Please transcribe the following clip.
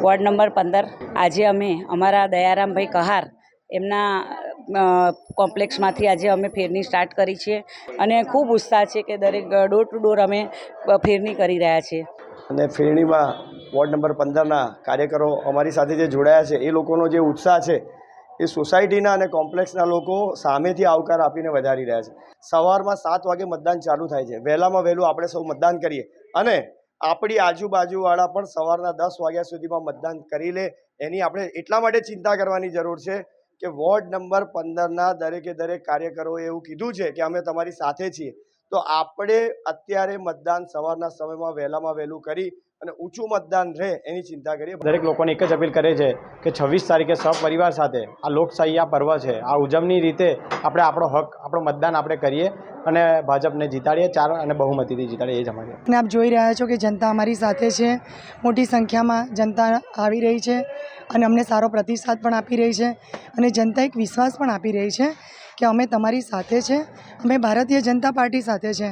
Ward number 15 આજે અમે અમારા દયારામભાઈ કહાર એમના કોમ્પ્લેક્સમાંથી આજે અમે ફેરની સ્ટાર્ટ કરી છે અને ખૂબ ઉત્સાહ છે કે દરેક ડોર ટુ ડોર અમે ફેરની કરી રહ્યા છીએ. અને ફેરણીમાં વોર્ડ નંબર 15ના કાર્યકરો અમારી સાથે જે જોડાયા છે એ લોકોનો જે ઉત્સાહ છે એ સોસાયટીના અને કોમ્પ્લેક્સના લોકો સામેથી આવકાર આપીને વધારી રહ્યા છે. સવારમાં 7 વાગે મતદાન ચાલુ થાય છે. વહેલામાં વહેલું આપણે સૌ મતદાન કરીએ અને આપણી આજુબાજુવાળા પણ સવારના 10 વાગ્યા સુધીમાં મતદાન કરી લે. એની આપણે એટલા માટે ચિંતા કરવાની જરૂર છે કે વોર્ડ નંબર 15ના દરેક કાર્યકરોએ એવું કીધું છે કે અમે તમારી સાથે છીએ. તો આપણે અત્યારે મતદાન સવારના સમયમાં વહેલામાં વહેલું કરી અને ઊંચું મતદાન રહે એની ચિંતા કરીએ. દરેક લોકોને એક જ અપીલ કરે છે કે 26 તારીખે સપરિવાર સાથે આ લોકશાહી આ પર્વ છે, આ ઉજવણી રીતે આપણે આપણો હક, આપણો મતદાન આપણે કરીએ અને ભાજપને જીતાડીએ 4 અને બહુમતીથી જીતાડીએ. એ જ અમારી. અને આપ જોઈ રહ્યા છો કે જનતા અમારી સાથે છે. મોટી સંખ્યામાં જનતા આવી રહી છે અને અમને સારો પ્રતિસાદ પણ આપી રહી છે અને જનતા એક વિશ્વાસ પણ આપી રહી છે કે અમે તમારી સાથે છે, અમે ભારતીય જનતા પાર્ટી સાથે છે.